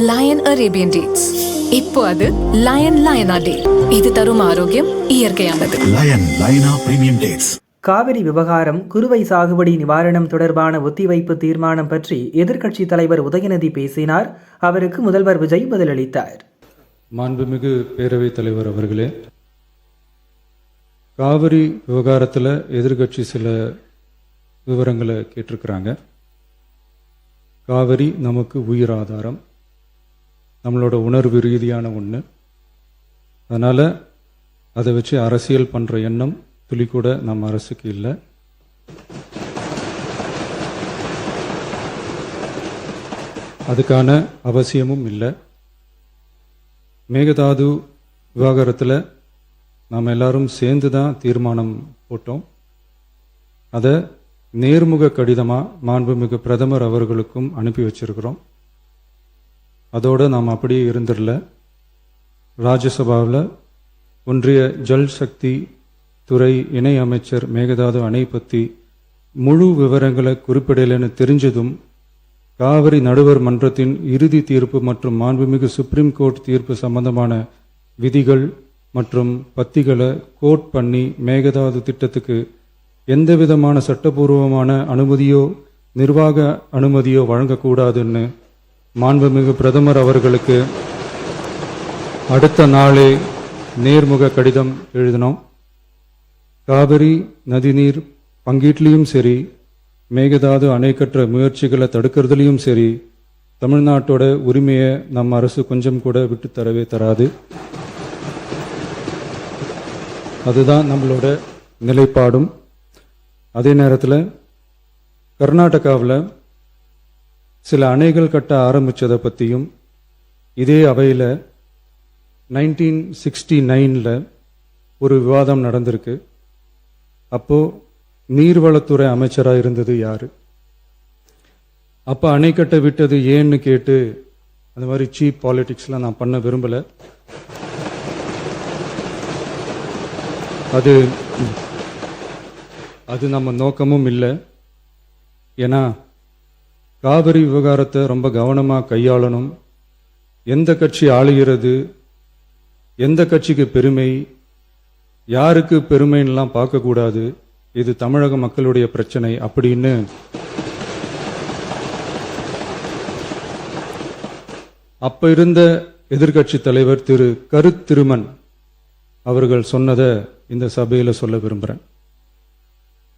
Line Arabian dates. இப்போ அது line லயனா டே. இது தரும் ஆரோக்கியம் இயற்கையானது. லயனா பிரீமியம் டேட்ஸ். காவிரி விவகாரம், குறுவை சாகுபடி நிவாரணம் தொடர்பான ஒத்திவைப்பு தீர்மானம் பற்றி எதிர்க்கட்சித் தலைவர் உதயநிதி பேசினார். அவருக்கு முதல்வர் விஜய் பதிலளித்தார். மாண்புமிகு பேரவைத் தலைவர் அவர்களே, காவிரி விவகாரத்தில் எதிர்க்கட்சி சில விவரங்களை கேட்டிருக்கிறாங்க. காவிரி நமக்கு உயிர் ஆதாரம், நம்மளோட உணர்வு ரீதியான ஒன்று. அதனால் அதை வச்சு அரசியல் பண்ணுற எண்ணம் துளி கூட நம்ம அரசுக்கு இல்லை. அதுக்கான அவசியமும் இல்லை. மேகதாது விவகாரத்தில் நாம் எல்லாரும் சேர்ந்து தான் தீர்மானம் போட்டோம். அதை நேர்முக கடிதமாக மாண்புமிகு பிரதமர் அவர்களுக்கும் அனுப்பி வச்சிருக்கிறோம். அதோடு நாம் அப்படியே இருந்துடல. ராஜ்யசபாவில் ஒன்றிய ஜல் சக்தி துறை இணை அமைச்சர் மேகதாது அணை பற்றி முழு விவரங்களை குறிப்பிடலைன்னு தெரிஞ்சதும் காவிரி நடுவர் மன்றத்தின் இறுதி தீர்ப்பு மற்றும் மாண்புமிகு சுப்ரீம் கோர்ட் தீர்ப்பு சம்பந்தமான விதிகள் மற்றும் பத்திகளை கோட் பண்ணி மேகதாது திட்டத்துக்கு எந்த விதமான சட்டபூர்வமான அனுமதியோ நிர்வாக அனுமதியோ வழங்கக்கூடாதுன்னு மாண்புமிகு பிரதமர் அவர்களுக்கு அடுத்த நாளே நேர்முக கடிதம் எழுதினோம். காவிரி நதிநீர் பங்கீட்லேயும் சரி, மேகதாது அணை கட்டுற முயற்சிகளை தடுக்கிறதுலையும் சரி, தமிழ்நாட்டோட உரிமையை நம்ம அரசு கொஞ்சம் கூட விட்டு தரவே தராது. அதுதான் நம்மளோட நிலைப்பாடும். அதே நேரத்தில் கர்நாடகாவில் சில அணைகள் கட்ட ஆரம்பித்ததை பற்றியும் இதே அவையில் 1969 ஒரு விவாதம் நடந்திருக்கு. அப்போது நீர்வளத்துறை அமைச்சராக இருந்தது யார்? அப்போ அணை கட்ட விட்டது ஏன்னு கேட்டு அந்த மாதிரி சீப் பாலிடிக்ஸ்லாம் நான் பண்ண விரும்பலை. அது நம்ம நோக்கமும் இல்லை. ஏன்னா காவிரி விவகாரத்தை ரொம்ப கவனமாக கையாளணும். எந்த கட்சி ஆளுகிறது, எந்த கட்சிக்கு பெருமை, யாருக்கு பெருமைன்னெலாம் பார்க்கக்கூடாது. இது தமிழக மக்களுடைய பிரச்சனை அப்படின்னு அப்போ இருந்த எதிர்க்கட்சி தலைவர் திரு கருத்திருமன் அவர்கள் சொன்னதை இந்த சபையில் சொல்ல விரும்புகிறேன்.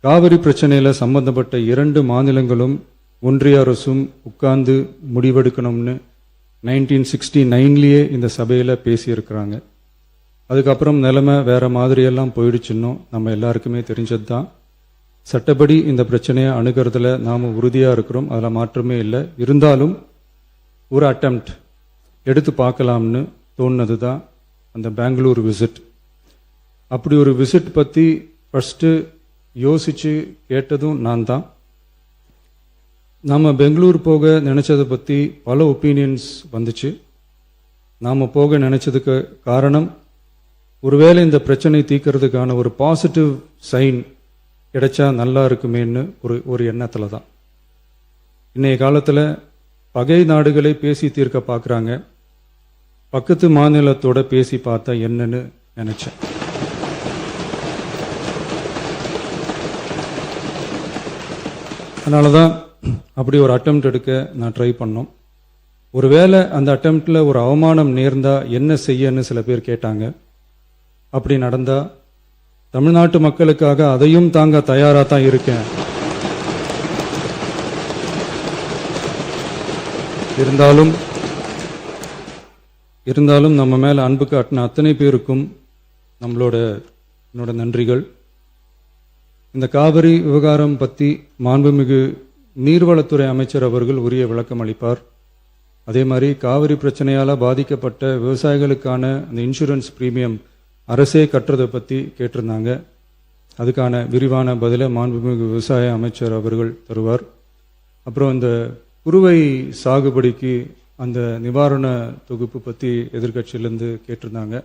காவிரி பிரச்சனையில் சம்பந்தப்பட்ட 2 மாநிலங்களும் ஒன்றிய அரசும் உட்கார்ந்து முடிவெடுக்கணும்னு 1969 இந்த சபையில் பேசியிருக்கிறாங்க. அதுக்கப்புறம் நிலைமை வேறு மாதிரியெல்லாம் போயிடுச்சுன்னும் நம்ம எல்லாருக்குமே தெரிஞ்சது தான். சட்டப்படி இந்த பிரச்சனையை அணுகிறதுல நாம் உறுதியாக இருக்கிறோம், அதில் மாற்றமே இல்லை. இருந்தாலும் ஒரு அட்டெம்ப்ட் எடுத்து பார்க்கலாம்னு தோணுனது தான் அந்த பெங்களூர் விசிட். அப்படி ஒரு விசிட் பற்றி ஃபஸ்ட்டு யோசித்து கேட்டதும் நான் தான். நாம் பெங்களூர் போக நினச்சதை பற்றி பல ஒப்பீனியன்ஸ் வந்துச்சு. நாம் போக நினச்சதுக்கு காரணம், ஒருவேளை இந்த பிரச்சனை தீர்க்கறதுக்கான ஒரு பாசிட்டிவ் சைன் கிடைச்சா நல்லா இருக்குமேன்னு ஒரு எண்ணத்தில் தான். இன்றைய காலத்தில் பகை நாடுகளை பேசி தீர்க்க பார்க்குறாங்க. பக்கத்து மாநிலத்தோட பேசி பார்த்தா என்னன்னு நினச்சேன். அதனால தான் அப்படி ஒரு அட்டெம்ப்ட் எடுக்க நான் ட்ரை பண்ணோம். ஒருவேளை அந்த அட்டெம்ப்டில் ஒரு அவமானம் நேர்ந்தால் என்ன செய்யன்னு சில பேர் கேட்டாங்க. அப்படி நடந்தால் தமிழ்நாட்டு மக்களுக்காக அதையும் தாங்க தயாராக தான் இருக்கேன். இருந்தாலும் நம்ம மேலே அன்பு காட்டின அத்தனை பேருக்கும் என்னோட நன்றிகள். இந்த காவிரி விவகாரம் பற்றி மாண்புமிகு நீர்வளத்துறை அமைச்சர் அவர்கள் உரிய விளக்கம் அளிப்பார். அதே மாதிரி காவிரி பிரச்சனையால் பாதிக்கப்பட்ட விவசாயிகளுக்கான அந்த இன்சூரன்ஸ் பிரீமியம் அரசே கட்டுறதை பற்றி கேட்டிருந்தாங்க. அதுக்கான விரிவான பதிலை மாண்புமிகு விவசாய அமைச்சர் அவர்கள் தருவார். அப்புறம் இந்த குறுவை சாகுபடிக்கு அந்த நிவாரண தொகுப்பு பற்றி எதிர்க்கட்சியிலேருந்து கேட்டிருந்தாங்க.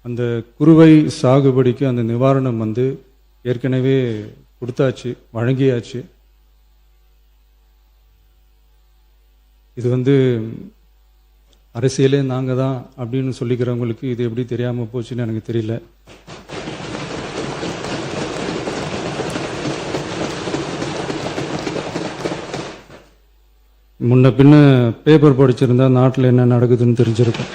அந்த குறுவை சாகுபடிக்கு அந்த நிவாரணம் ஏற்கனவே கொடுத்தாச்சு, வழங்கியாச்சு. இது அரசியலே நாங்கள் தான் அப்படின்னு சொல்லிக்கிறவங்களுக்கு இது எப்படி தெரியாமல் போச்சுன்னு எனக்கு தெரியல. முன்ன பின்ன பேப்பர் படிச்சிருந்தா நாட்டில் என்ன நடக்குதுன்னு தெரிஞ்சிருக்கும்.